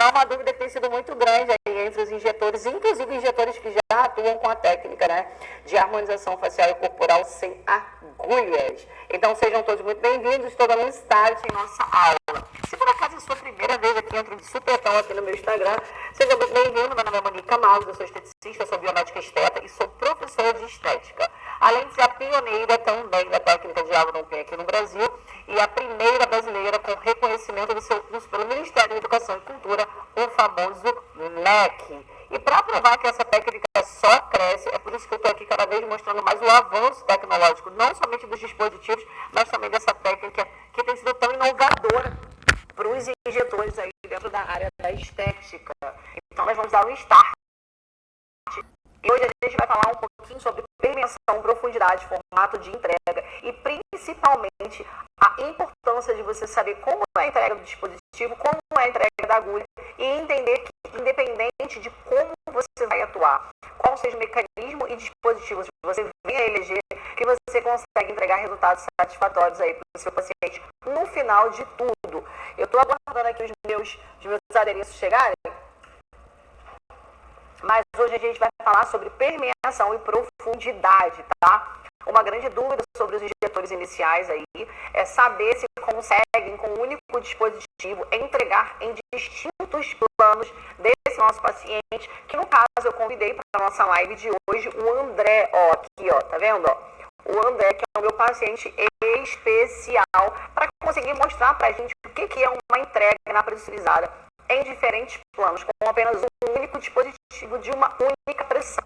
é uma dúvida que tem sido muito grande aí entre os injetores, inclusive injetores que já atuam com a técnica, né, de harmonização facial e corporal sem agulhas. Então sejam todos muito bem-vindos, estou dando um start em nossa aula. Se por acaso é a sua primeira vez aqui, entro de supetão aqui no meu Instagram, seja muito bem-vindo. Meu nome é Monique Camargo, eu sou esteticista, sou biomédica esteta e sou professora de estética. Além de ser a pioneira também da técnica de água aqui no Brasil e a primeira brasileira com reconhecimento pelo Ministério da Educação e Cultura, o famoso MEC. E para provar que essa técnica só cresce, é por isso que eu estou aqui cada vez mostrando mais o avanço tecnológico, não somente dos dispositivos, mas também dessa técnica que tem sido tão inovadora para os injetores aí dentro da área da estética. Então nós vamos dar um start. E hoje a gente vai falar um pouquinho sobre permeação, profundidade, formato de entrega e principalmente a importância de você saber como é a entrega do dispositivo, como é a entrega da agulha e entender que independente de como você vai atuar, qual seja o mecanismo e dispositivos que você venha a eleger, que você consegue entregar resultados satisfatórios aí para o seu paciente no final de tudo. Eu estou aguardando aqui os meus adereços chegarem. Mas hoje a gente vai falar sobre permeação e profundidade, tá? Uma grande dúvida sobre os injetores iniciais aí é saber se conseguem, com um único dispositivo, entregar em distintos planos desse nosso paciente, que no caso eu convidei para a nossa live de hoje o André, ó, aqui, ó, tá vendo, ó? O André, que é o meu paciente especial, para conseguir mostrar para a gente o que é uma entrega na pressurizada em diferentes planos, com apenas um único dispositivo de uma única pressão.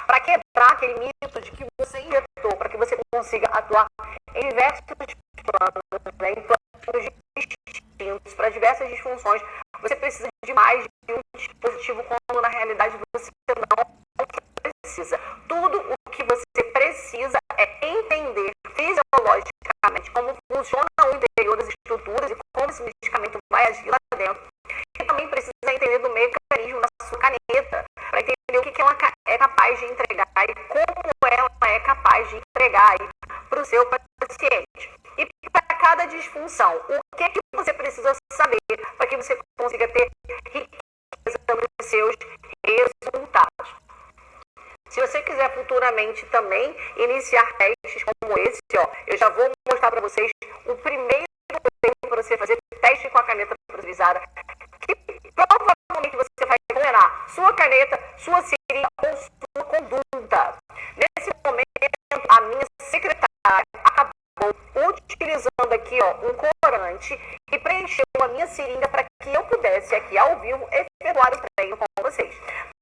Para quebrar aquele mito de que você injetou, para que você consiga atuar em diversos planos, né, em planos distintos, para diversas disfunções, você precisa de mais de um dispositivo, quando na realidade você não precisa. Tudo o que você precisa é entender fisiologicamente como funciona o interior das estruturas e como esse medicamento vai agir lá dentro. E também precisa entender do mecanismo da sua caneta, para entender o que ela é capaz de entregar e como ela é capaz de entregar para o seu paciente. E para cada disfunção, o que você precisa saber para que você consiga ter riqueza nos seus resultados. Se você quiser futuramente também iniciar testes como esse, ó, eu já vou mostrar para vocês o primeiro tempo para você fazer teste com a caneta pressurizada, que provavelmente você vai vulnerar sua caneta, sua seringa ou sua conduta. Nesse momento, a minha secretária acabou utilizando aqui, ó, um corante e preencheu a minha seringa para que eu pudesse aqui ao vivo efetuar o treino com vocês.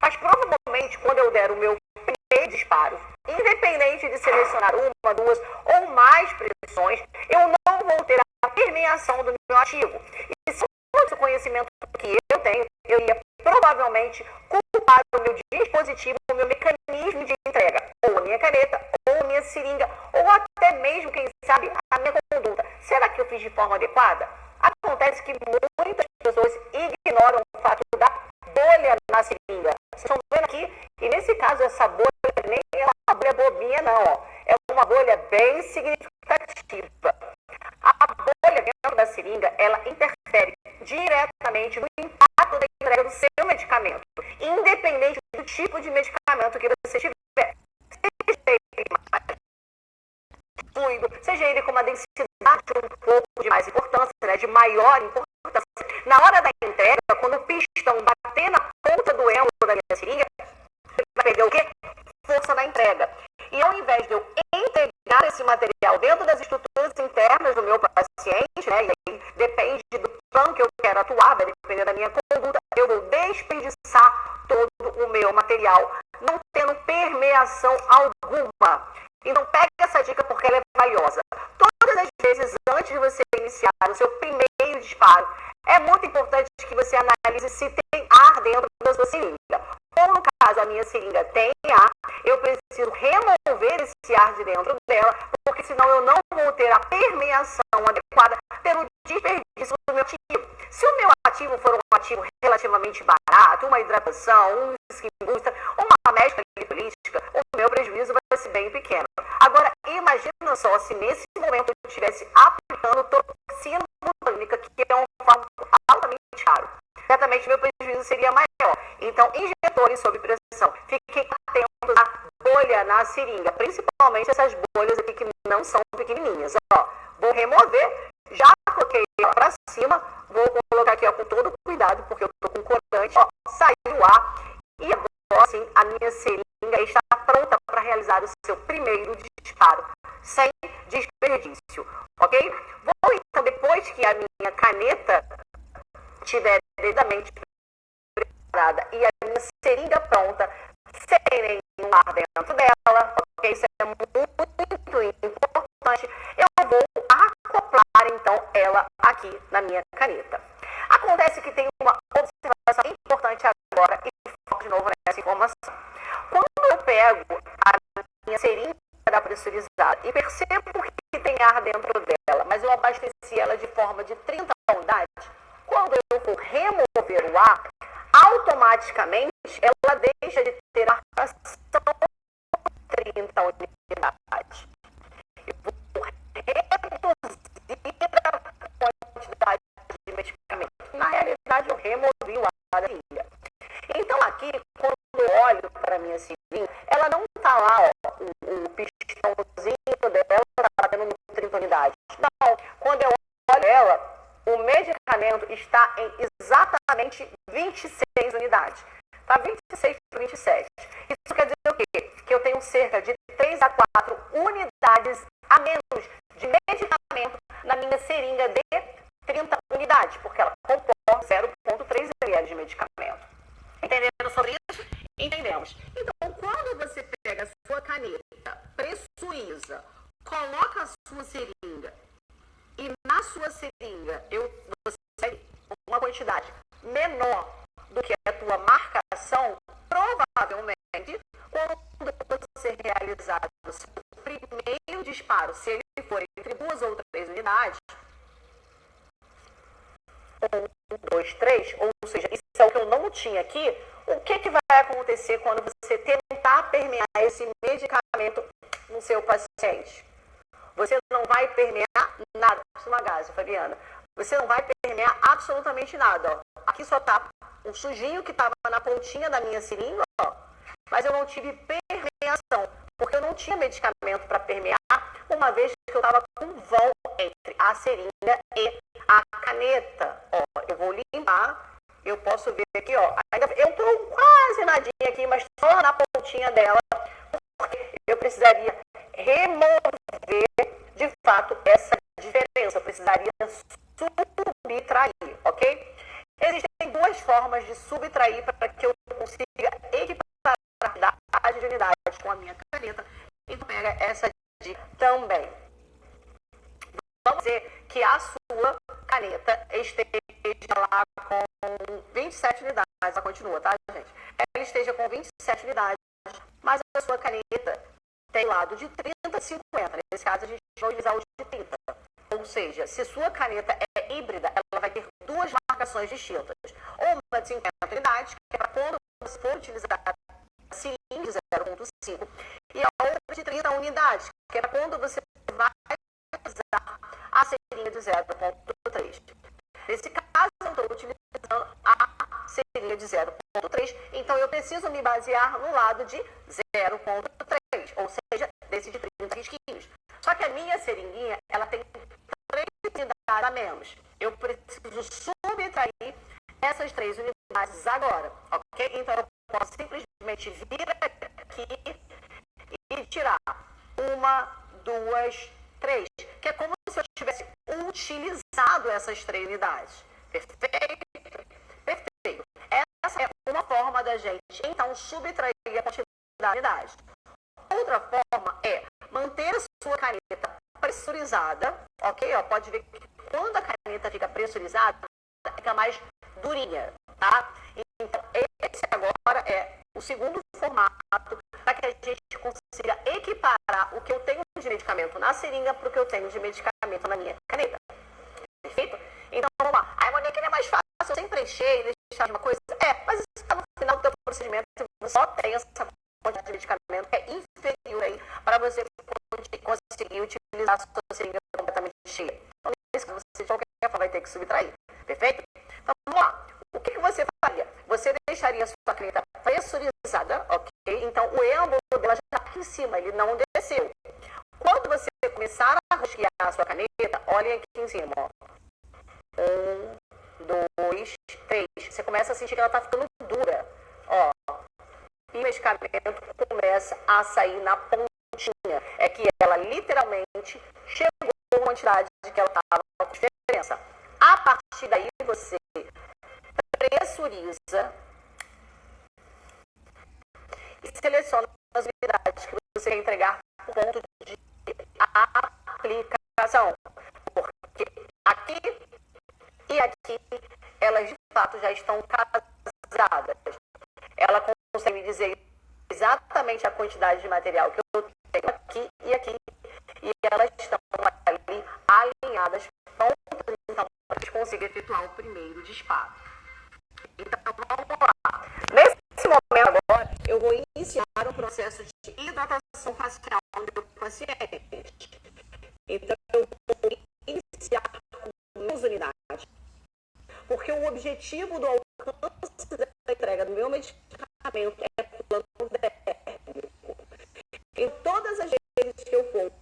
Mas provavelmente quando eu der o meu primeiro disparo, independente de selecionar uma, duas ou mais pressões, eu não vou ter a permeação do meu ativo. E se o conhecimento que eu tenho, eu ia provavelmente culpar o meu dispositivo, o meu mecanismo de entrega, ou a minha caneta, ou a minha seringa, ou até mesmo, quem sabe, a minha conduta. Será que eu fiz de forma adequada? Acontece que muitas pessoas ignoram o fato da bolha na seringa. Vocês estão vendo aqui? E nesse caso, essa bolha nem é uma bolha bobinha, não. Ó. É uma bolha bem significativa. A bolha dentro da seringa, ela interfere diretamente no impacto da entrega do seu medicamento, independente do tipo de medicamento que você tiver. Seja ele mais fluido, seja ele com uma densidade um pouco de mais importância, né, de maior importância. Na hora da entrega, quando o pistão bater na ponta do elo da minha seringa, você vai perder o quê? Força da entrega. E ao invés de eu integrar esse material dentro das estruturas internas do meu paciente, né, e aí depende do plano que eu quero atuar, vai depender da minha conduta, eu vou desperdiçar todo o meu material, não tendo permeação alguma. Então pega essa dica porque ela é valiosa. Todas as vezes antes de você iniciar o seu primeiro disparo, é muito importante que você analise se tem ar dentro da sua seringa. Ou no caso a minha seringa tem ar, eu preciso remover esse ar de dentro dela, porque senão eu não vou ter a permeação adequada pelo desperdício do meu ativo. Se o meu ativo for um ativo relativamente barato, uma hidratação, um skin booster, uma mescla lipolítica, o meu prejuízo vai ser bem pequeno. Agora, imagina só se nesse momento eu estivesse aplicando toxina botânica, que é um fármaco altamente caro. Certamente meu prejuízo prejuízo seria maior. Então, injetores sob pressão, fiquem atentos à bolha na seringa, principalmente essas bolhas aqui que não são pequenininhas. Ó, vou remover, já coloquei para cima, vou colocar aqui ó, com todo cuidado, porque eu estou com corante, ó, saiu o ar, e agora sim, a minha seringa está pronta para realizar o seu primeiro disparo, sem desperdício, ok? Vou então, depois que a minha caneta estiver devidamente preparada e a minha seringa pronta, sem nenhum ar dentro dela, ok? Isso é muito importante. Eu vou acoplar então ela aqui na minha caneta. Acontece que tem uma observação importante agora e foco de novo nessa informação. Quando eu pego a minha seringa pressurizada e percebo que tem ar dentro dela, mas eu abasteci ela de forma de 30 unidades, quando eu for remover o ar, automaticamente ela deixa de ter marcação de 30 unidades. Eu vou reduzir a quantidade de medicamento. Na realidade, eu removi o ar da seringa. Então, aqui, quando eu olho para a minha seringa, ela não está lá, ó, o pistãozinho dela está tendo 30 unidades. Não, quando eu olho ela, o medicamento está em exatamente 26 unidades. Tá 26 por 27. Isso quer dizer o quê? Que eu tenho cerca de 3 a 4 unidades a menos de medicamento na minha seringa de 30 unidades, porque ela comporta 0,3 ml de medicamento. Entenderam sobre isso? Entendemos. Então, quando você pega a sua caneta, pressuriza, coloca a sua seringa e na sua seringa você uma quantidade menor do que a tua marcação, provavelmente, quando você realizar o seu primeiro disparo, se ele for entre 2 ou 3 unidades, 1, 2, 3, ou seja, isso é o que eu não tinha aqui, o que vai acontecer quando você tentar permear esse medicamento no seu paciente? Você não vai permear nada. Uma gase, Fabiana. Você não vai permear absolutamente nada. Ó. Aqui só tá um sujinho que estava na pontinha da minha seringa, ó. Mas eu não tive permeação, porque eu não tinha medicamento para permear, uma vez que eu estava com vão entre a seringa e a caneta. Ó, eu vou limpar, eu posso ver aqui, ó. Eu estou quase nadinha aqui, mas só na pontinha dela, porque eu precisaria remover, de fato, essa diferença. Eu precisaria subtrair, ok? Existem 2 formas de subtrair para que eu consiga equiparar a quantidade de unidades com a minha caneta. Então, pega essa dica também. Vamos dizer que a sua caneta esteja lá com 27 unidades. Ela continua, tá, gente? Ela esteja com 27 unidades, mas a sua caneta tem lado de 30 a 50. Nesse caso, a gente vai utilizar o de 30. Ou seja, se sua caneta é híbrida, ela vai ter 2 marcações distintas. Uma de 50 unidades, que é para quando você for utilizar a seringa de 0,5, e a outra de 30 unidades, que é para quando você vai utilizar a seringa de 0,3. Nesse caso, eu estou utilizando a seringa de 0,3, então eu preciso me basear no lado de 0,3, ou seja, desse de 30 risquinhos. Só que a minha seringuinha, ela tem 3 unidades a menos. Eu preciso subtrair essas 3 unidades agora, ok? Então, eu posso simplesmente vir aqui e tirar 1, 2, 3, que é como se eu tivesse utilizado essas 3 unidades. Perfeito? Perfeito. Essa é uma forma da gente, então, subtrair a quantidade de unidades. Outra forma é manter a sua caneta pressurizada, ok? Ó, pode ver que quando a caneta fica pressurizada, fica mais durinha, tá? Então, esse agora é o segundo formato para que a gente consiga equiparar o que eu tenho de medicamento na seringa para o que eu tenho de medicamento na minha caneta. Perfeito? Então, vamos lá. Aí, Monique, é mais fácil eu sempre encher e deixar de uma coisa? É, mas isso está no final do teu procedimento, você só tem essa quantidade de medicamento que é inferior aí para você conseguir utilizar a sua seringa completamente cheia. Então, isso que você de qualquer forma vai ter que subtrair. Perfeito? Então, vamos lá. O que você faria? Você deixaria a sua caneta pressurizada, ok? Então, o êmbolo dela já está aqui em cima, ele não desceu. Quando você começar a rosquear a sua caneta, olhem aqui em cima, ó. 1, 2, 3. Você começa a sentir que ela está ficando dura, ó. E o medicamento começa a sair na pontinha. É que ela literalmente chegou à quantidade que ela estava com diferença. A partir daí, você pressuriza e seleciona as unidades que você quer entregar por ponto de aplicação. Porque aqui e aqui, elas de fato já estão casadas. Ela consegue me dizer exatamente a quantidade de material que eu tenho aqui e aqui. E elas estão ali alinhadas, prontas, então, para a gente conseguir efetuar o primeiro disparo. Então, vamos lá. Nesse momento agora, eu vou iniciar o processo de hidratação facial do meu paciente. Então, eu vou iniciar com 2 unidades. Porque o objetivo do alcance da entrega do meu medicamento é plano dérmico. E todas as vezes que eu for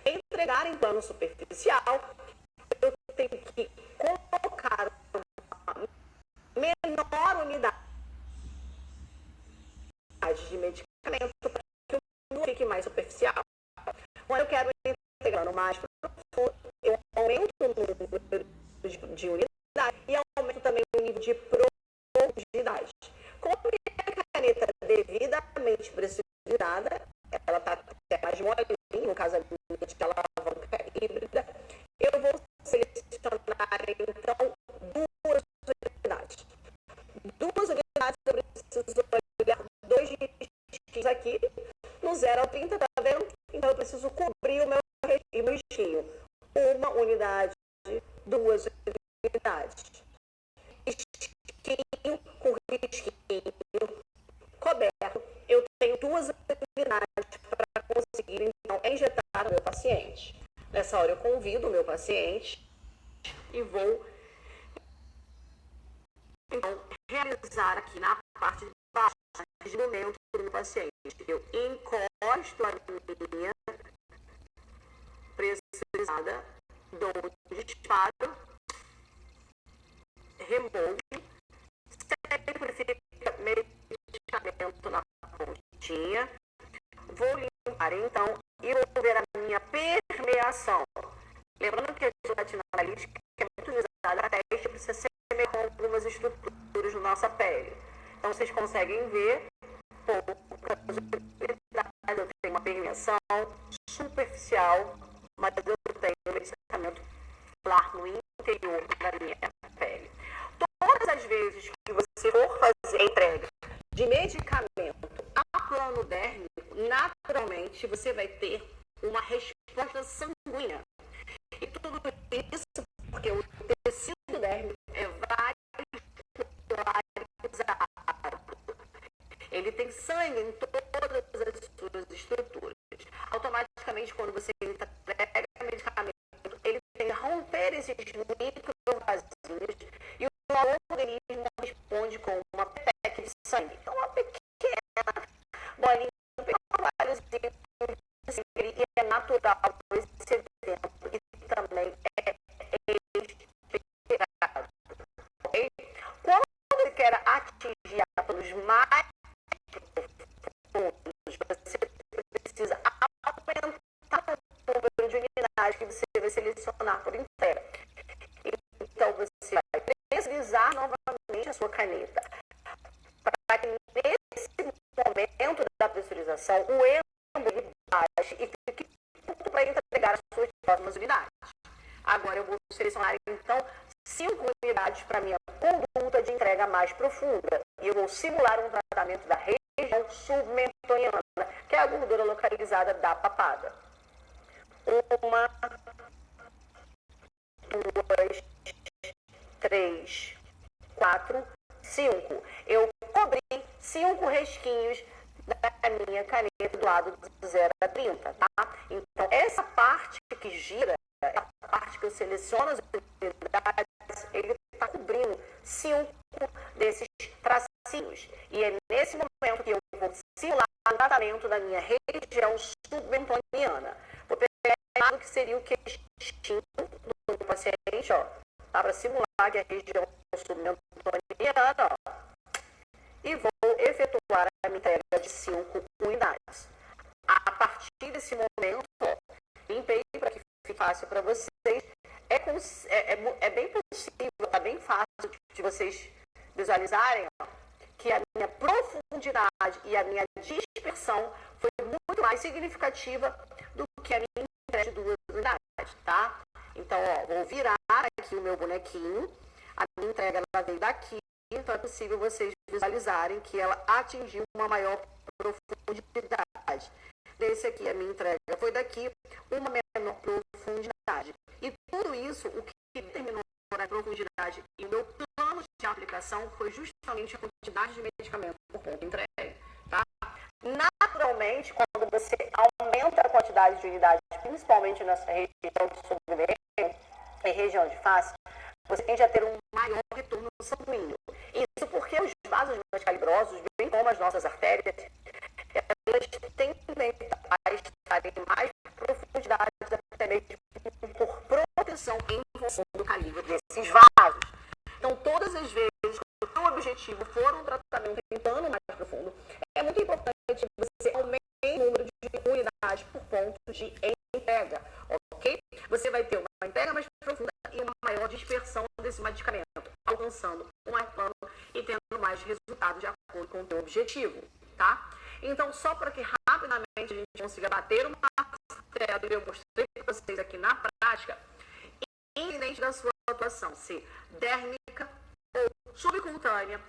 entregar em plano superficial, eu tenho que colocar uma menor unidade de medicamento para que o não fique mais superficial. Quando eu quero integrar no mais profundo, eu aumento o número de unidade e aumento também o nível de profundidade. Como a caneta é devidamente pressurizada, ela está até mais molinha, no caso de alavanca híbrida, eu vou selecionar então 2 unidades. 2 unidades eu preciso olhar 2 risquinhos aqui, no 0 ao 30, tá vendo? Então eu preciso cobrir o meu risquinho. 1 unidade, 2 unidades. Risquinho com risquinho coberto. Eu tenho 2 unidades para conseguir, então, injetar o meu paciente. Nessa hora eu convido o meu paciente e vou, então, realizar aqui na parte de baixo, no momento do meu paciente. Eu encosto a minha pressurizada, dou um disparo, removo, sempre fica medicamento na pontinha, vou limpar então e vou ver a minha permeação. Lembrando que a gelatina analítica é muito utilizada na teste, precisa semelhar com algumas estruturas da nossa pele. Então vocês conseguem ver poucas unidades, eu tenho uma permeação superficial, mas eu tenho um medicamento lá no interior da minha pele. Todas as vezes que você for fazer a entrega de medicamento a plano dérmico, naturalmente você vai ter uma resposta sanguínea. E tudo isso porque o tecido dérmico é vascularizado. Ele tem sangue em todas as suas estruturas. Automaticamente, quando você entrega medicamento, ele tem que romper esses microvasinhos e o organismo responde com uma peteca de sangue. Então, uma pequena bolinha, um pequeno valiozinho de sangue, e é natural esse evento e também é esperado. Okay? Quando você quer atingir átomos mais profundos, você precisa aumentar o número de unidades que você vai selecionar por inteiro. Então, você vai pressurizar novamente a sua caneta para que nesse momento da pressurização o êmbolo baixe e fique pronto para entregar as suas próximas unidades. Agora eu vou selecionar então 5 unidades para minha conduta de entrega mais profunda e eu vou simular um tratamento da região submentoniana, que é a gordura localizada da papada. 1, 2, 3, 4, 5. Eu cobri 5 risquinhos da minha caneta do lado de 0 a 30, tá? Então, essa parte que gira, a parte que eu seleciono as unidades, ele está cobrindo 5 desses tracinhos. E é nesse momento que eu vou simular o tratamento da minha região submentoniana. Vou pegar o que seria o queixinho do paciente, ó, tá? Para simular que é a região submentoniana, ó. E vou efetuar a minha entrega de 5 unidades. A partir desse momento, ó, limpei para que fique fácil para vocês. É bem possível, tá bem fácil de vocês visualizarem, ó, que a minha profundidade e a minha dispersão foi muito mais significativa do que a minha entrega de 2 unidades, tá? Então, ó, vou virar aqui o meu bonequinho. A minha entrega ela veio daqui, então é possível vocês visualizarem que ela atingiu uma maior profundidade. Desse aqui, a minha entrega foi daqui, uma menor profundidade. E tudo isso, o que determinou a profundidade e o meu plano de aplicação foi justamente a quantidade de medicamento por ponto entregue, tá? Naturalmente, quando você aumenta a quantidade de unidades, principalmente nessa região de submênio e região de face, você tende a ter um maior retorno sanguíneo. Isso porque os vasos mais calibrosos, bem como as nossas artérias, elas tendem a estarem em mais profundidade, até mesmo por proteção em função do calibre desses vasos. Então, todas as vezes que o seu objetivo for um tratamento em plano mais profundo, é muito importante que você aumente o número de unidades por ponto de entrega, ok? Você vai ter uma entrega mais profunda e uma maior dispersão desse medicamento, alcançando um maior plano e tendo mais resultados de acordo com o seu objetivo, tá? Então, só para que rapidamente a gente consiga bater uma martelo, eu mostrei para vocês aqui na prática, independente da sua atuação, se dérmica ou subcutânea,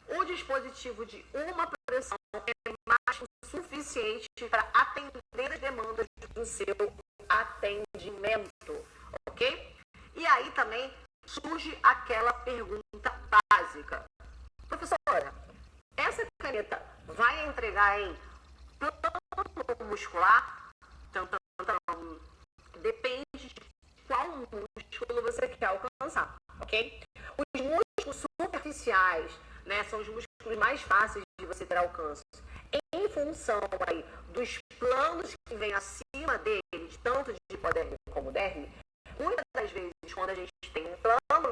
o dispositivo de uma pressão é mais que suficiente para atender as demandas do seu atendimento, ok? E aí também surge aquela pergunta básica. Professora, essa caneta vai entregar em plano muscular? Depende de qual músculo você quer alcançar, ok? Os músculos superficiais, né, são os músculos mais fáceis de você ter alcance. Em função aí dos planos que vêm acima deles, tanto de hipodérmico como derme, muitas das vezes, quando a gente tem um plano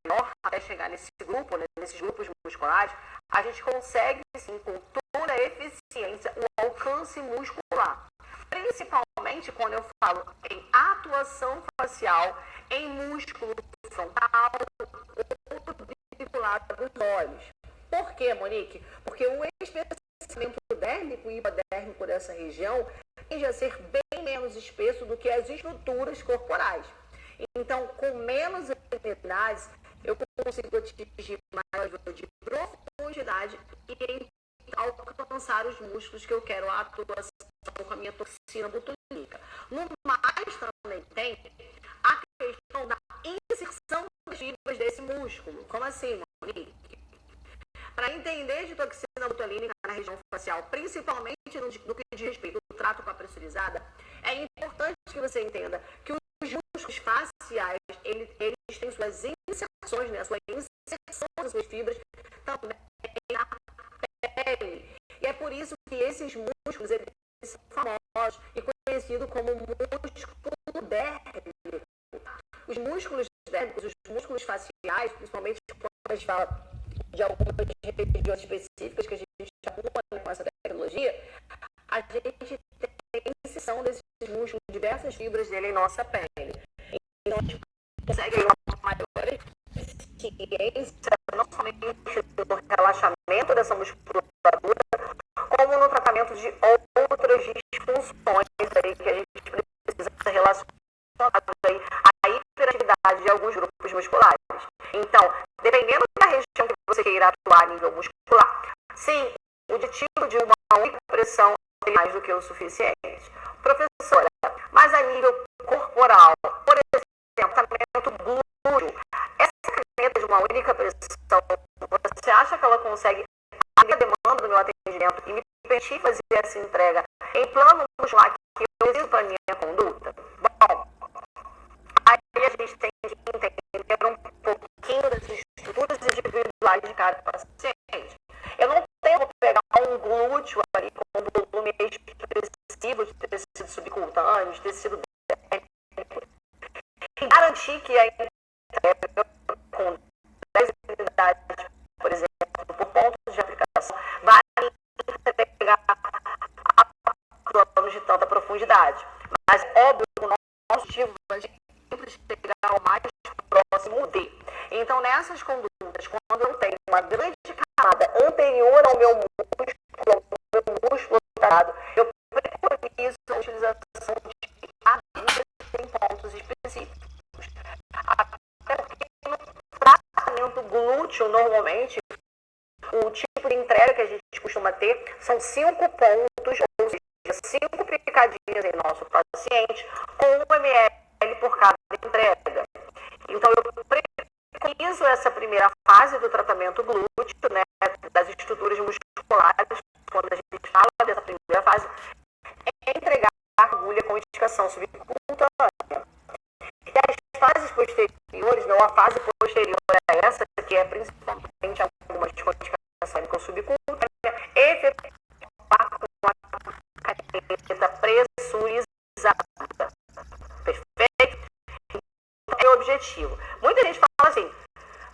menor, até chegar nesse grupo, né, nesses grupos musculares, a gente consegue, sim, com toda a eficiência, o alcance muscular. Principalmente quando eu falo em atuação facial, em músculo frontal ou vinculado dos olhos. Por quê, Monique? Porque o espessamento dérmico e hipodérmico dessa região tende a ser bem menos espesso do que as estruturas corporais. Então, com menos unidades, eu consigo atingir maior nível de profundidade e alcançar os músculos que eu quero a atuação com a minha toxina botulínica. No mais, também tem a questão da inserção das fibras desse músculo. Como assim, Monique? Para entender de toxina botulínica na região facial, principalmente no que diz respeito ao trato com a pressurizada, é importante que você entenda que os músculos faciais, eles têm suas inserções, né, sua inserção das suas fibras também na pele. E é por isso que esses músculos, eles são famosos e conhecidos como músculo dérmico. Os músculos dérmicos, os músculos faciais, principalmente quando a gente fala de algumas regiões específicas que a gente atua com essa tecnologia, a gente tem inserção desses músculos, diversas fibras dele em nossa pele. Então, a gente consegue uma maior eficiência, não somente no relaxamento dessa musculatura, como no tratamento de outras disfunções aí que a gente precisa relacionar aí à hiperatividade de alguns grupos musculares. Então, dependendo da região que você queira atuar a nível muscular, sim, o objetivo de uma única pressão é mais do que o suficiente. Professora, mas a nível corporal, por exemplo, tratamento glúteo, essa caneta de uma única pressão, você acha que ela consegue atender a demanda do meu atendimento e me permitir fazer essa entrega em plano muscular que eu preciso para a minha conduta? Bom, aí a gente tem que entender um pouquinho das estruturas musculares de cada paciente. Eu não tenho que pegar um glúteo ali com um volume expressivo de tecido subcutâneo, de tecido dérmico, e garantir que a entrega com 10 unidades, por exemplo, por pontos de aplicação, vai entregar a planos de tanta profundidade. Mas, óbvio, o nosso objetivo é sempre chegar ao mais próximo de. Então, nessas condutas, quando eu tenho uma grande camada anterior ao meu músculo tratado, eu preconizo a utilização de agulhas em pontos específicos. Até porque no tratamento glúteo, normalmente, o tipo de entrega que a gente costuma ter são 5 pontos, ou seja, 5 picadinhas em nosso paciente, com 1 ml por cada entrega. Então, eu preconizo essa primeira fase do tratamento glúteo, né, das estruturas musculares, quando a gente fala dessa primeira fase, é entregar a agulha com indicação subcutânea. E as fases posteriores, não, a fase posterior a essa, que é principalmente algumas indicações com subcutânea, efetuar com uma caneta pressurizada. Perfeito? Então, é o objetivo. Muita gente fala assim,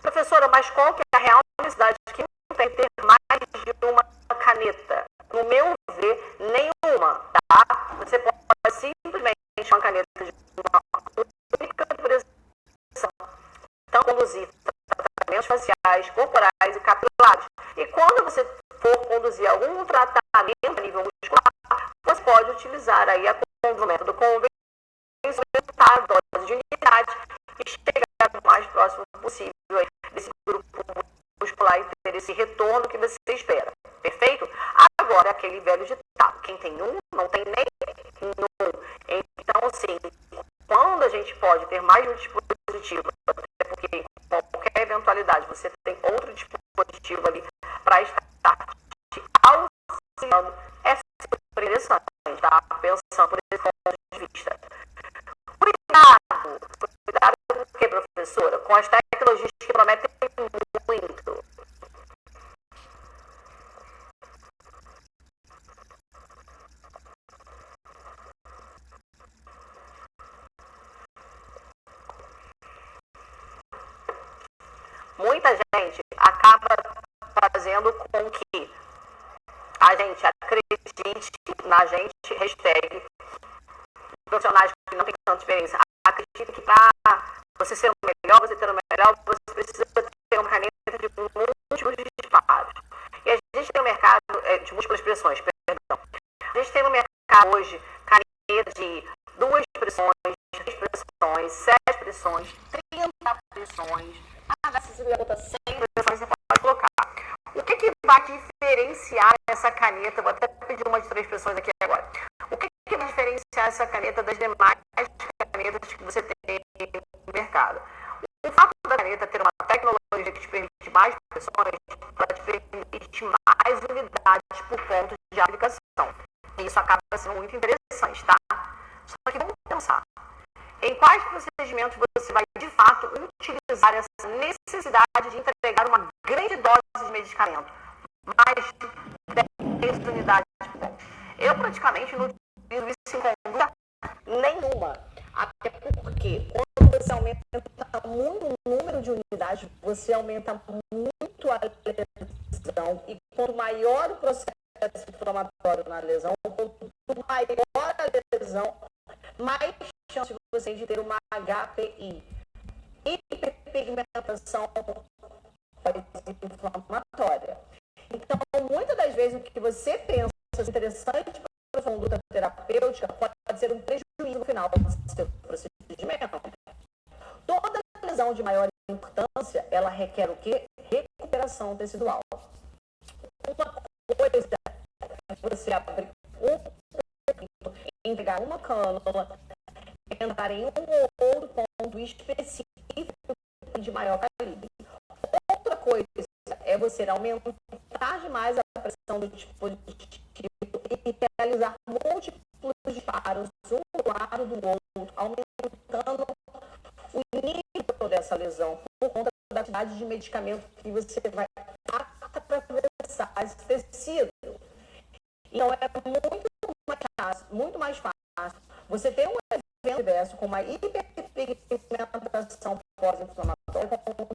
professora, mas qual que é a real necessidade que não tem que ter mais de uma caneta? No meu ver, nenhuma, tá? Você pode simplesmente uma caneta de uma única pressão, então conduzir tratamentos faciais, corporais e capilares. E quando você for conduzir algum tratamento a nível muscular, você pode utilizar aí o método convencional, a dose de unidade e chegar o mais próximo possível aí desse grupo muscular e ter esse retorno que você espera. Perfeito? Agora, aquele velho ditado, quem tem um, não tem nem um. Então, assim, quando a gente pode ter mais de um dispositivo, até porque em qualquer eventualidade você tem outro dispositivo ali para estar te auxiliando, é super interessante, tá? Pensando por esse ponto de vista. Cuidado com o que, professora? Com as tecnologias que prometem muito. Muita gente acaba fazendo com que a gente acredite na gente, hashtag, profissionais que não têm tanta experiência, acredite que para você ser o melhor, você ter o melhor, você precisa ter uma caneta de múltiplos disparos. E a gente tem um mercado de múltiplas pressões, perdão. A gente tem no mercado hoje caneta de 2 pressões, 3 pressões, 7 pressões, 30 pressões. Se você botar 100 pressões, você pode colocar. O que vai diferenciar essa caneta? Vou até pedir uma de 3 pressões aqui agora. O que vai diferenciar essa caneta das demais canetas que você tem no mercado? O fato da caneta ter uma tecnologia que te permite mais pressões, ela te permite mais unidades por ponto de aplicação. E isso acaba sendo muito interessante, tá? Só que vamos pensar. Em quais procedimentos você vai, de fato, utilizar essa necessidade de entregar uma grande dose de medicamento? Mais de 10 unidades por ponto. Eu praticamente não utilizo isso em conduta nenhuma. Até porque quando você aumenta muito o número de unidades, você aumenta muito a lesão. E quanto maior o processo inflamatório na lesão, quanto maior a lesão, mais chance de você de ter uma HPI. Hiperpigmentação inflamatória. Então, muitas das vezes, o que você pensa interessante para a conduta terapêutica pode ser um prejuízo no final do seu procedimento. Toda lesão de maior importância, ela requer o quê? Recuperação tecidual. Uma coisa é você abrir entregar uma cânula, entrar em um ou outro ponto específico de maior calibre. Outra coisa é você aumentar demais a pressão do dispositivo e realizar múltiplos disparos, um do lado do outro, aumentando o nível dessa lesão por conta da quantidade de medicamento que você vai atravessar esse tecido. Então, é muito mais fácil você ter um evento adverso com uma hiperpigmentação pós-inflamatória com um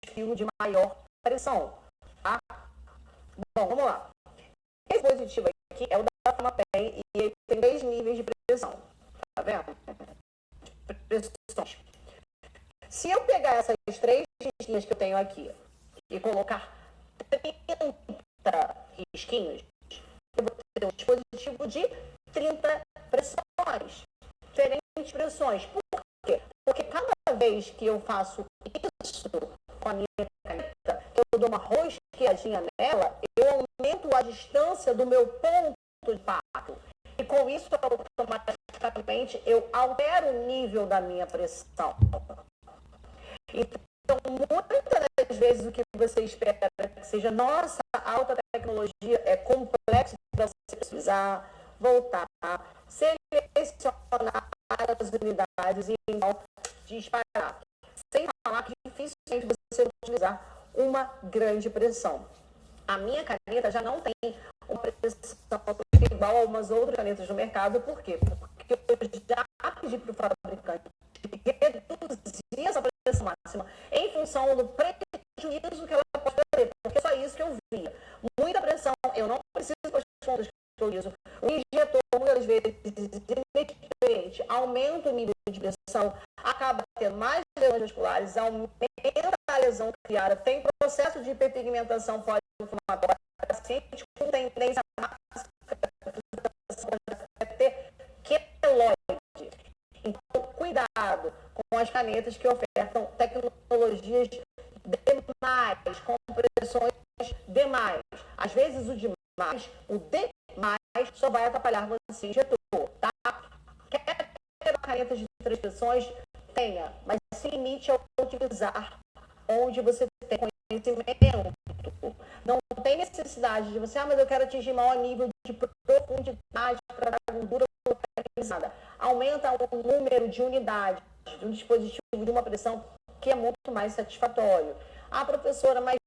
desfio de maior pressão. Tá? Bom, vamos lá. Esse dispositivo aqui é o da Pharmapen e ele tem 3 níveis de pressão. Tá vendo? Pressões. Se eu pegar essas 3 risquinhas que eu tenho aqui e colocar 30 risquinhos, eu vou ter um dispositivo de 30 pressões. Diferentes pressões. Por quê? Porque cada vez que eu faço isso com a minha caneta, eu dou uma rosqueadinha nela, eu aumento a distância do meu ponto de impacto. E com isso, automaticamente, eu altero o nível da minha pressão. Então, muitas das vezes o que você espera que seja nossa alta tecnologia é complexo para você precisar voltar, selecionar as unidades e então disparar. Sem falar que dificilmente você vai utilizar uma grande pressão. A minha caneta já não tem uma pressão igual a umas outras canetas do mercado. Por quê? Porque eu já pedi para o fabricante reduzir essa pressão máxima em função do prejuízo que ela pode ter. Porque é só isso que eu via. Muita pressão, eu não preciso para as contas que eu uso. O injetor, muitas vezes, inexperiente, aumenta o nível de pressão, acaba tendo mais lesões musculares, aumenta a lesão criada, tem processo de hiperpigmentação pós-inflamatória, paciente com tendência a ter queloide. Então, cuidado com as canetas que ofertam tecnologias demais, com pressões demais. Às vezes o demais, o demais, só vai atrapalhar você, injetor, tá? Quer ter uma caneta de 3 pressões? Tenha, mas se limite a utilizar onde você tem conhecimento. Não tem necessidade de você, mas eu quero atingir maior nível de profundidade para dar gordura localizada. Aumenta o número de unidades de um dispositivo de uma pressão que é muito mais satisfatório. Ah, professora, mas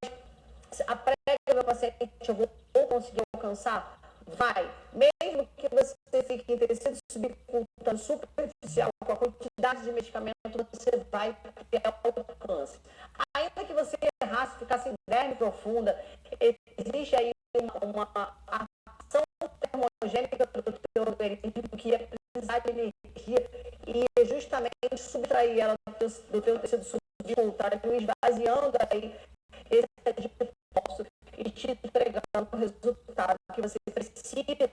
a prega do meu paciente eu vou conseguir alcançar? Vai. Mesmo que você fique em tecido subcutâneo superficial, com a quantidade de medicamento, você vai ter alcance. Ainda que você errasse, ficasse em derme profunda, existe aí uma ação termogênica do teu organismo que é precisar de energia e justamente subtrair ela do teu tecido subcutâneo, esvaziando aí esse depósito e te entregando o resultado que você precisa,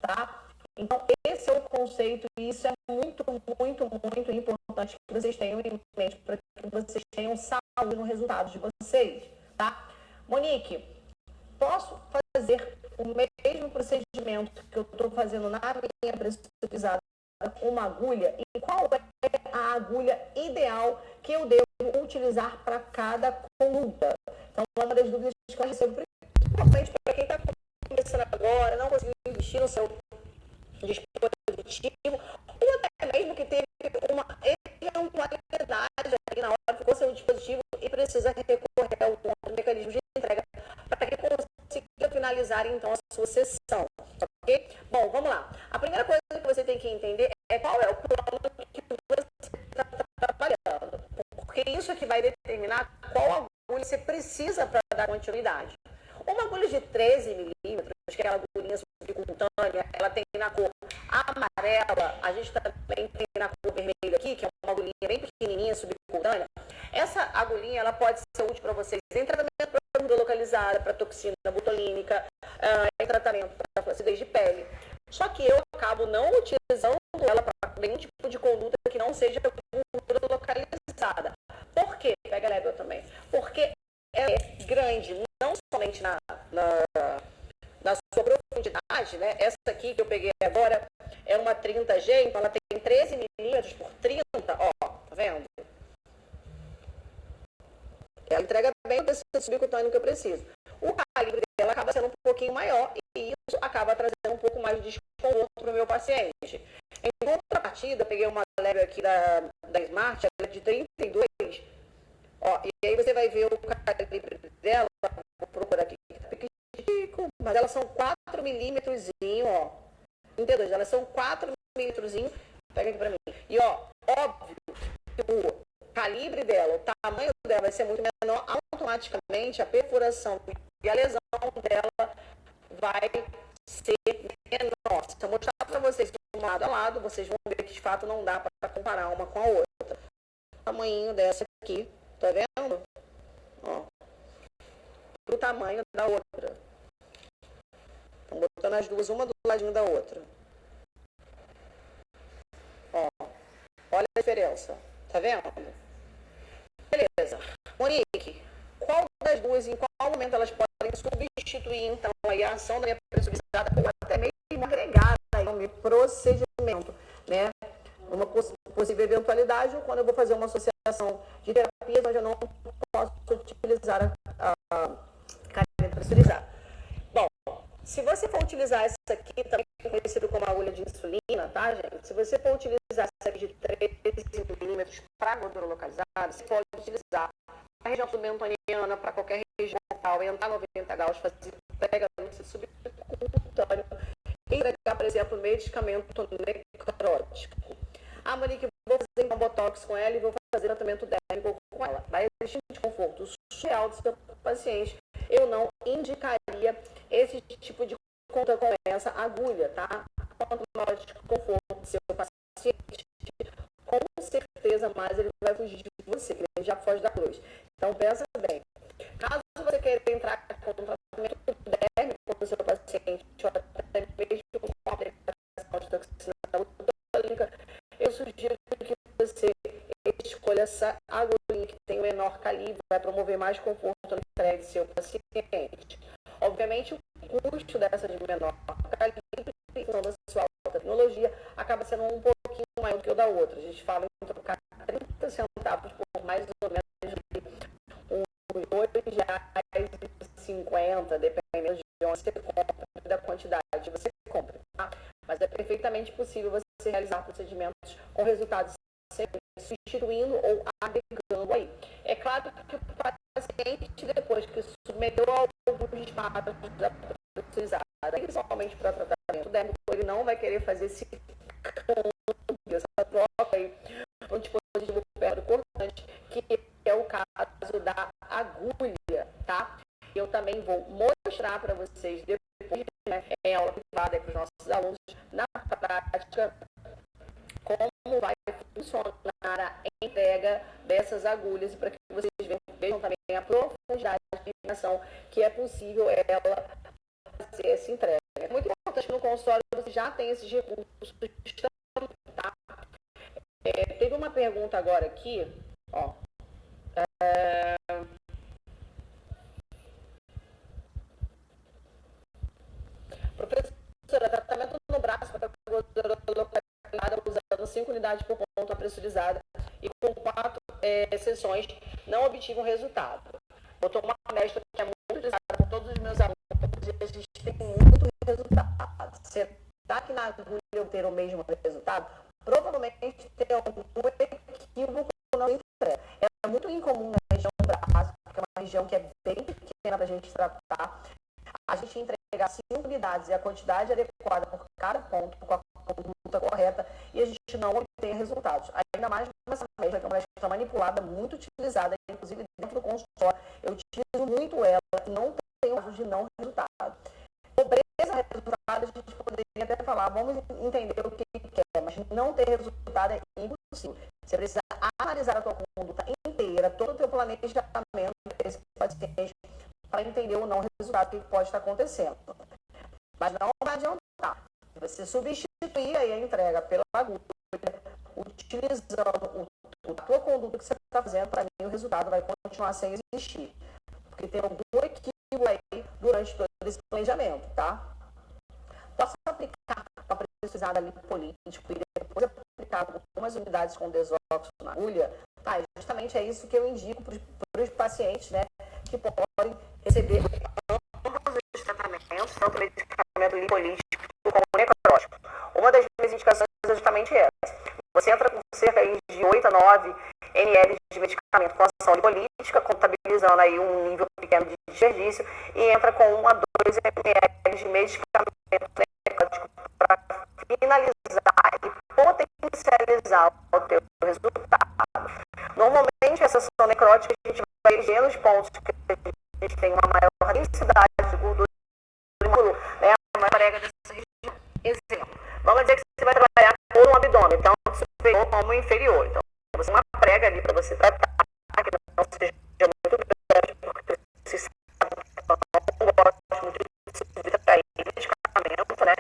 tá? Então, esse é o conceito e isso é muito, muito, muito importante que vocês tenham em mente para que vocês tenham saúde no resultado de vocês, tá? Monique, posso fazer o mesmo procedimento que eu estou fazendo na minha pressurizada com uma agulha? E qual é a agulha ideal que eu devo utilizar para cada conduta? Então, uma das dúvidas que eu recebo, principalmente para quem está começando agora, não conseguiu investir no seu dispositivo, ou até mesmo que teve uma eventualidade ali na hora, ficou seu dispositivo e precisa recorrer ao outro mecanismo de entrega para que consiga finalizar então a sua sessão, ok? Bom, vamos lá. A primeira coisa que você tem que entender é qual é o plano que você está trabalhando, porque isso é que vai determinar qual agulha você precisa para dar continuidade. Uma agulha de 13 milímetros, que é aquela agulhinha subcutânea, ela tem na cor amarela, a gente também tem na cor vermelha aqui, que é uma agulhinha bem pequenininha, subcutânea. Essa agulhinha, ela pode ser útil para vocês em tratamento para gordura localizada, para toxina botulínica, em tratamento para flacidez de pele. Só que eu acabo não utilizando ela para nenhum tipo de conduta que não seja gordura localizada. Por quê? Pega leve também. Porque ela é grande, não somente na sua profundidade, né? Essa aqui que eu peguei agora é uma 30G, então ela tem 13 milímetros por 30, ó, tá vendo? Ela entrega bem o tecido subcutâneo que eu preciso. O calibre dela acaba sendo um pouquinho maior e isso acaba trazendo um pouco mais de desconforto para o meu paciente. Em contrapartida, eu peguei uma leve aqui da Smart, ela é de 32, Ó, e aí você vai ver o calibre dela, vou procurar aqui, mas elas são 4 milímetros, ó. 32, elas são 4 milímetros, pega aqui pra mim. E ó, óbvio que o calibre dela, o tamanho dela vai ser muito menor, automaticamente a perfuração e a lesão dela vai ser menor. Se eu mostrar para vocês de lado a lado, vocês vão ver que de fato não dá para comparar uma com a outra. O tamanho dessa aqui, tá vendo? Ó, o tamanho da outra. Estão botando as duas, uma do ladinho da outra. Ó, olha a diferença, tá vendo? Beleza. Monique, qual das duas, em qual momento elas podem substituir, então, aí a ação da minha pressurizada ou até mesmo agregar aí o meu procedimento, né? Uma possível eventualidade ou quando eu vou fazer uma associação de terapias onde eu não posso utilizar a caneta pressurizada. Bom, se você for utilizar essa aqui, também conhecido como agulha de insulina, tá, gente? Se você for utilizar essa aqui de 13 milímetros para gordura localizada, você pode utilizar a região submentoniana para qualquer região local, entrar 90 graus, fazer pega no subcutâneo e entregar, por exemplo, medicamento necrótico. Ah, Monique, vou fazer um botox com ela e vou fazer tratamento dérmico com ela. Vai existir um desconforto surreal do seu paciente. Eu não indicaria esse tipo de conta com essa agulha, tá? Quanto maior desconforto do seu paciente, com certeza mais ele vai fugir de você, ele já foge da cruz. Então, pensa bem. Caso você queira entrar com um tratamento dérmico com o seu paciente, ou até mesmo com a aplicação de toxina botulínica, eu sugiro que você escolha essa agulhinha que tem o menor calibre, vai promover mais conforto no entrega do seu paciente. Obviamente, o custo dessas de menor calibre, em função da sua alta tecnologia, acaba sendo um pouquinho maior do que o da outra. A gente fala em trocar 30 centavos por mais ou menos uns R$8,50, dependendo de onde você compra e da quantidade que você compra. Tá? Mas é perfeitamente possível você realizar procedimentos com resultados sempre substituindo ou agregando aí. É claro que o paciente, depois que submeteu a alguns passos da precisada, principalmente para tratamento dérmico, ele não vai querer fazer esse câmbio, essa troca aí, um dispositivo perto importante, que é o caso da agulha, tá? Eu também vou mostrar para vocês depois, né, em aula privada para os nossos alunos, na prática, como vai funcionar a entrega dessas agulhas, para que vocês vejam também a profundidade de iluminação que é possível ela fazer essa entrega. É muito importante que no consultório você já tem esses recursos, tá? Teve uma pergunta agora aqui, ó. Professora, tratamento no braço para gordura localizada usando 5 unidades por ponto pressurizada e com 4 sessões não obtive um resultado. Botou uma mestra que é muito utilizada por todos os meus alunos e a gente tem muito resultado. Será que na agulha eu ter o mesmo resultado? Provavelmente tem algum equívoco na entrega. É muito incomum na região do braço, porque é uma região que é bem pequena para a gente tratar. A gente entregar 5 unidades e a quantidade adequada por cada ponto, com a conduta correta, e a gente não obtém resultados. Ainda mais nessa mesma, que é uma mestra manipulada, muito utilizada, inclusive dentro do consultório. Eu utilizo muito ela e não tenho casos de não resultado. Pobreza resultado, a gente poderia até falar, vamos entender o que quer, mas não ter resultado é impossível. Você precisa analisar a tua conduta inteira, todo o teu planejamento desse paciente, para entender ou não o resultado que pode estar acontecendo. Mas não vai adiantar. Você substituir aí a entrega pela agulha, utilizando a tua conduta que você está fazendo, para mim o resultado vai continuar sem existir. Porque tem algum equívoco aí durante todo esse planejamento, tá? Posso aplicar a precisada lipolítico e depois aplicar algumas unidades com desóxido na agulha? Tá, justamente é isso que eu indico para os pacientes, né, que podem receber ambos os tratamentos, tanto medicamento lipolítico como necrótico. Uma das minhas indicações é justamente essa. Você entra com cerca de 8 a 9 ml de medicamento com ação lipolítica aí um nível pequeno de desperdício e entra com 1 a 2 ml de medicamento necrótico para finalizar e potencializar o teu resultado. Normalmente, essa ação necrótica, a gente vai eleger nos pontos que a gente tem uma maior densidade de gordura, né, uma prega dessa região. Exemplo, vamos dizer que você vai trabalhar por um abdômen, então superior como inferior. Então, você tem uma prega ali para você tratar, que não seja muito grande, porque você sabe que eu não gosto muito de subtrair medicamento, né?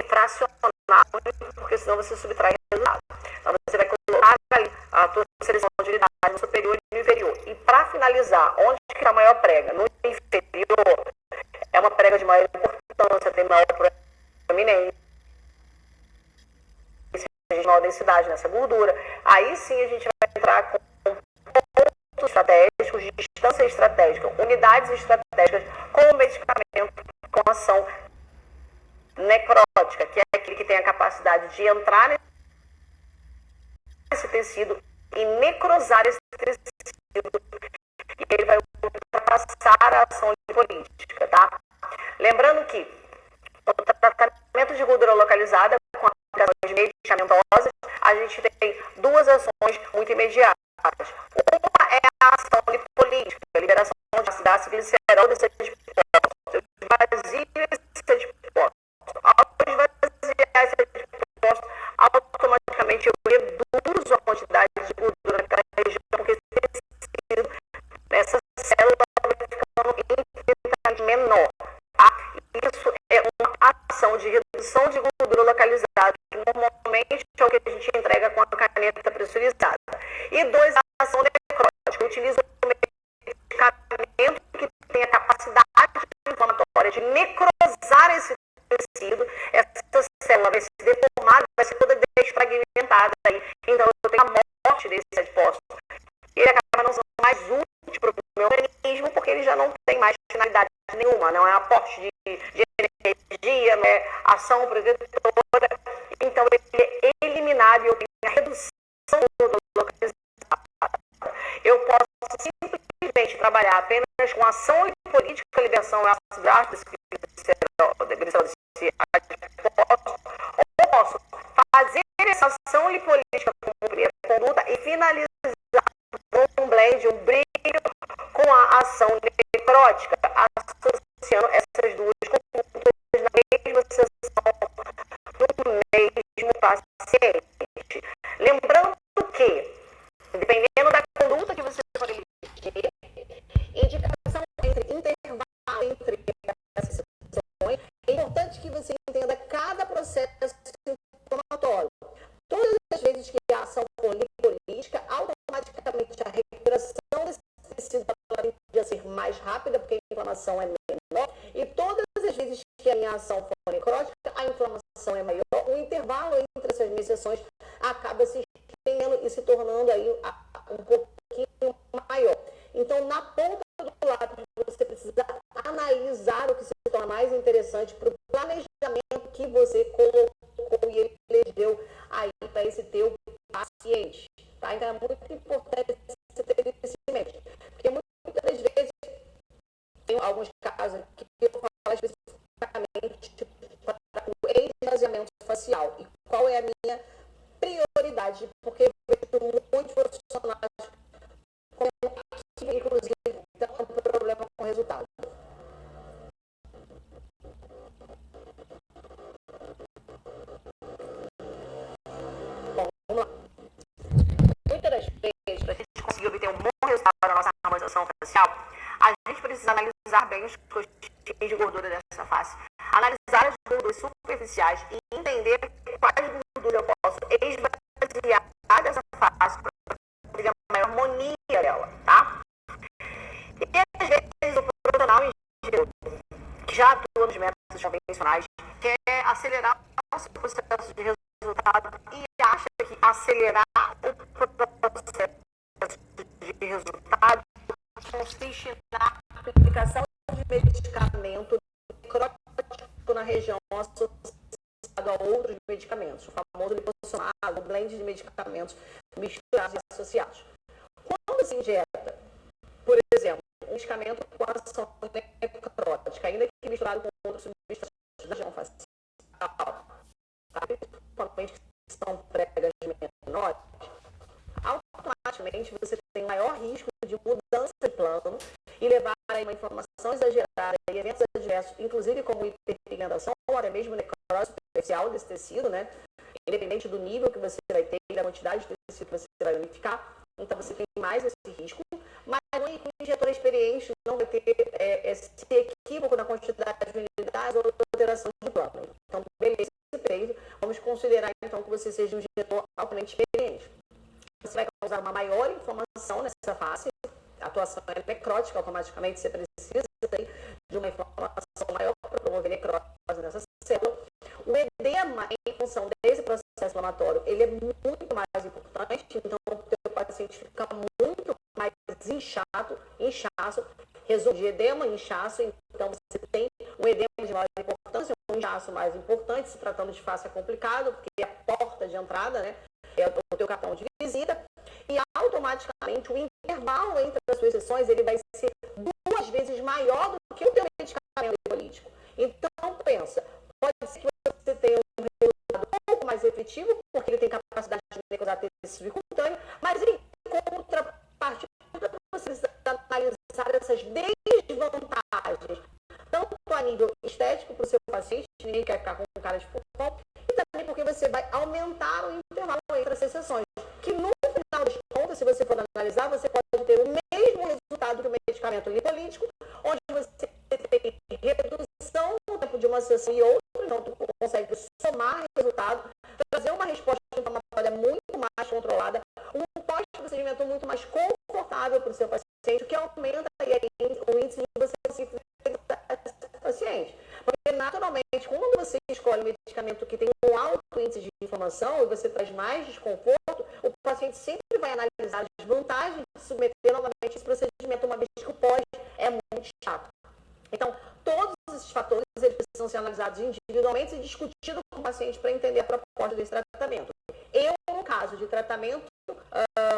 Fracionar muito, porque senão você subtrai resultado. Então, você vai colocar ali a tua seleção de unidade no superior e no inferior. E para finalizar, onde que está a maior prega? No inferior, é uma prega de maior importância, tem maior proeminência, maior densidade nessa gordura. Aí sim a gente vai entrar com pontos estratégicos, de distância estratégica, unidades estratégicas com medicamento com ação necrótica, que é aquele que tem a capacidade de entrar nesse tecido e necrosar esse tecido, e ele vai ultrapassar a ação lipolítica, tá? Lembrando que o tratamento de gordura localizada com aplicações medicamentosas, a gente tem duas ações muito imediatas. Uma é a ação lipolítica, a liberação de ácido glicerol desse adipócito, esvazia esse adipócito. Ao esvaziar esse adipócito, automaticamente eu reduzo a quantidade de gordura naquela região, porque esse tecido, nessa célula, vai ficando infinitamente menor. Tá? Isso é uma ação de redução de gordura localizada, que normalmente é o que a gente entrega com a caneta pressurizada. E dois, a ação necrótica. Utiliza um medicamento que tem a capacidade inflamatória de necrosar esse tecido. Essa célula vai se deformar, vai ser toda desfragmentada aí. Então eu tenho a morte desse adipócito. Ele acaba não sendo mais útil para o meu organismo, porque ele já não tem mais finalidade nenhuma, não é aporte de energia, não é ação protetora. Então ele é eliminado e eu tenho a redução do localizada. Eu posso simplesmente trabalhar apenas com ação lipolítica, liberação ácido graxo, ou posso fazer essa ação lipolítica cumprir a conduta e finalizar um blend, um brilho com a ação necrótica, associando essas duas condutas na mesma sessão do mesmo paciente. Lembrando que, dependendo da conduta que você for emitir, indicação entre intervalo entre essas sessões, é importante que você entenda cada processo inflamatório. Todas as vezes que a ação for lipolítica, automaticamente a recuperação desse tecido tende a ser mais rápida, porque a inflamação é menor, e todas as vezes que a minha ação for necrótica, a inflamação é maior, o intervalo entre essas minhas sessões acaba se estendendo e se tornando aí um pouquinho maior. Então, na ponta do lápis, você precisa analisar o que se torna mais interessante para o planejamento que você colocou e elegeu aí para esse teu paciente. Tá? Então, é muito importante você ter isso em mente. Porque muitas vezes, tem alguns casos que eu falo especificamente para o esvaziamento facial. E qual é a minha prioridade? Porque eu vejo muitos profissionais que, inclusive, tem um problema com o resultado. Bom, vamos lá. Muitas das vezes, para a gente conseguir obter um bom resultado na nossa harmonização facial, a gente precisa analisar bem os costinhos de gordura dessa face, analisar as gorduras superficiais e entender quais gorduras eu posso esvaziar dessa face para conseguir a maior harmonia dela, tá? E às vezes o profissional que já atua nos métodos convencionais quer acelerar o seu processo de resultado e acha que acelerar o processo de resultado consiste na aplicação de medicamento necrótico na região associado a outros medicamentos, o famoso lipossomado, o blend de medicamentos misturados e associados. Quando se injeta medicamento com ação necrótica, ainda que misturado com outros substâncias da região facial, principalmente que são pregas menores, automaticamente você tem maior risco de mudança de plano e levar a uma inflamação exagerada e eventos adversos, inclusive como hiperpigmentação ou até mesmo necrose superficial desse tecido, né? Independente do nível que você vai ter e da quantidade de tecido que você vai unificar. Então, você tem mais esse risco, mas o injetor experiente não vai ter esse equívoco na quantidade de unidades ou alteração de plano. Então, beleza, vamos considerar, então, que você seja um injetor altamente experiente. Você vai causar uma maior inflamação nessa face, a atuação é necrótica, automaticamente você precisa de uma inflamação maior para promover necrose nessa célula. O edema, em função desse processo inflamatório, ele é muito mais importante, então o teu paciente fica muito mais inchaço, resumo de edema, inchaço, então você tem um edema de maior importância, um inchaço mais importante, se tratando de face é complicado, porque é a porta de entrada, né, é o teu cartão de visita, e automaticamente o intervalo entre as suas sessões, ele vai ser 2 vezes maior do que o teu medicamento político. Então, pensa, pode ser que você tenha um resultado um pouco mais efetivo, porque ele tem capacidade de necrosar tecido subcutâneo, mas em contrapartida, você precisa analisar essas desvantagens, tanto a nível estético para o seu paciente, ninguém quer ficar com cara de pulmão, e também porque você vai aumentar o intervalo entre as sessões, que no final das contas, se você for analisar, você pode ter o mesmo resultado que o medicamento lipolítico, onde você tem redução no tempo de uma sessão e outra, então tu consegue somar resultado, trazer uma resposta inflamatória muito mais controlada, um pós-procedimento muito mais confortável para o seu paciente, o que aumenta o índice de você conseguir paciente. Porque, naturalmente, quando você escolhe um medicamento que tem um alto índice de inflamação e você traz mais desconforto, o paciente sempre vai analisar as vantagens de submeter novamente esse procedimento, uma vez que o pós é muito chato. Então, todos esses fatores eles precisam ser analisados individualmente e discutidos com o paciente para entender a proposta desse tratamento. Eu, no caso de tratamento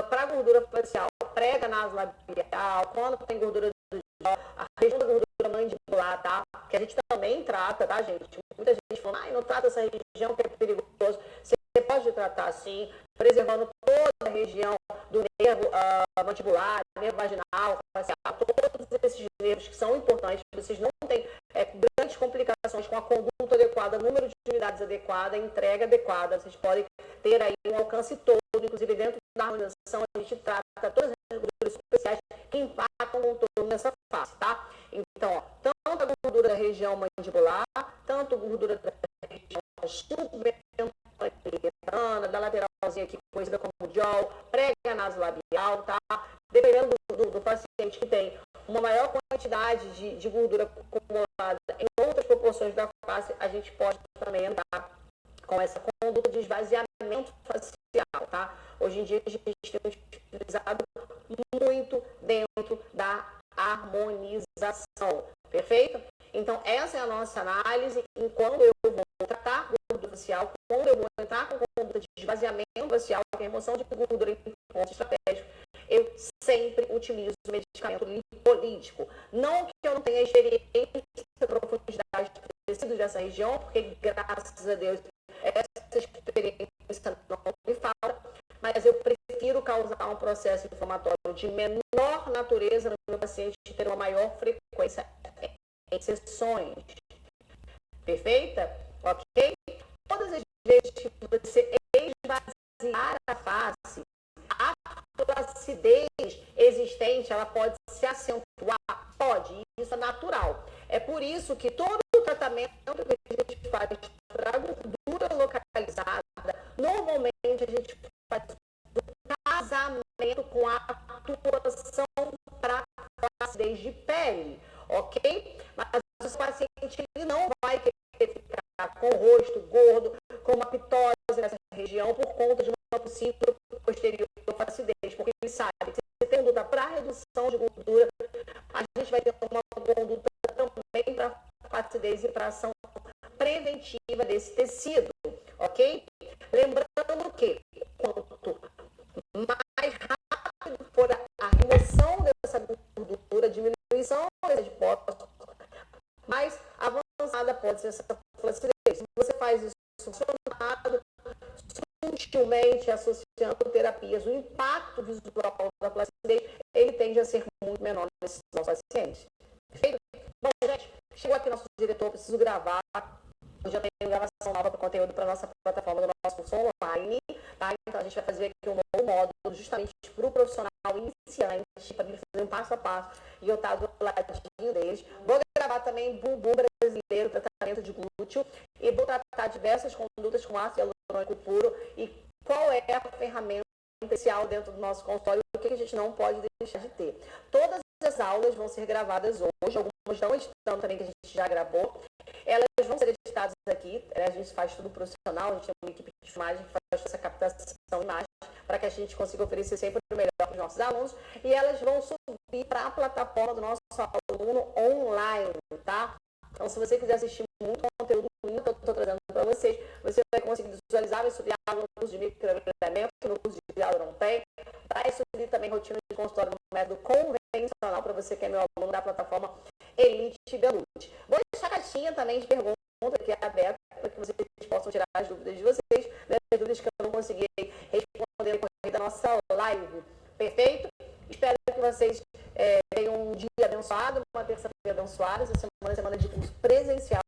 para gordura facial, prega nasolabial, quando tem gordura do jaw, a região da gordura mandibular, tá? Que a gente também trata, tá, gente? Muita gente fala, não trata essa região que é perigoso. Você pode tratar, sim, preservando toda a região do nervo mandibular, nervo vaginal, facial, todos esses nervos que são importantes. Vocês não têm grandes complicações com a conduta adequada, número de unidades adequada, entrega adequada. Vocês podem ter aí um alcance todo, inclusive dentro da harmonização, a gente trata todas as gorduras especiais que impactam o contorno nessa face, tá? Então, ó, tanto a gordura da região mandibular, tanto a gordura da região submental, da lateralzinha aqui, conhecida como jaw, prega nasolabial, tá? Dependendo do paciente que tem uma maior quantidade de gordura acumulada em outras proporções da face, a gente pode também andar com essa conduta de esvaziamento facial, tá? Hoje em dia a gente tem utilizado muito dentro da harmonização, perfeito? Então, essa é a nossa análise em quando eu vou tratar gordura facial, quando eu vou entrar com conduta de esvaziamento facial, que é remoção de gordura em pontos estratégicos, eu sempre utilizo o medicamento lipolítico. Não que eu não tenha experiência e profundidade de tecidos dessa região, porque, graças a Deus, essa experiência não me falta, mas eu prefiro causar um processo inflamatório de menor natureza no meu paciente e ter uma maior frequência em sessões. Perfeita? Ok? Todas as vezes que você esvaziar a face, a flacidez existente, ela pode se acentuar? Pode, isso é natural. É por isso que todo o tratamento que a gente faz para gordura localizada, normalmente a gente faz um casamento com a atuação para flacidez de pele, ok? Mas o paciente ele não vai querer ficar com o rosto gordo, com uma pitose nessa região por conta de uma possível posterior flacidez, porque ele sabe que se tem conduta para redução de gordura, a gente vai ter uma conduta também para flacidez e para ação preventiva desse tecido, ok? Lembrando que quanto mais rápido for a remoção dessa gordura, diminui essa flacidez. Se você faz isso funcionado, sutilmente associando terapias, o impacto visual da flacidez, ele tende a ser muito menor nesses nossos pacientes. Perfeito? Bom, gente, chegou aqui nosso diretor, preciso gravar. Eu já tenho gravação nova para conteúdo para a nossa plataforma do nosso curso online, tá? Então a gente vai fazer aqui um novo módulo justamente para o profissional iniciante, para ele fazer um passo a passo e eu estar do ladinho deles. Vou gravar também bumbum brasileiro, tratamento de glúteo, e vou tratar diversas condutas com ácido hialurônico puro e qual é a ferramenta essencial dentro do nosso consultório, o que a gente não pode deixar de ter. Todas as aulas vão ser gravadas hoje, algumas não estão também que a gente já gravou. Elas vão ser editadas aqui, a gente faz tudo profissional, a gente tem uma equipe de filmagem que faz essa captação de imagem para que a gente consiga oferecer sempre o melhor para os nossos alunos, e elas vão subir para a plataforma do nosso aluno online, tá? Então, se você quiser assistir muito conteúdo que eu estou trazendo para vocês, você vai conseguir visualizar, vai subir no curso de microagulhamento, no curso de hialurão tem, vai subir também rotina de consultório no método convencional para você que é meu aluno da plataforma Elite Belute. Vou deixar a caixinha também de perguntas que é aberta para que vocês possam tirar as dúvidas de vocês, né, as dúvidas que eu não consegui responder no decorrer da nossa live. Perfeito? Espero que vocês tenham um dia abençoado, uma terça-feira abençoada, essa semana é semana de curso presencial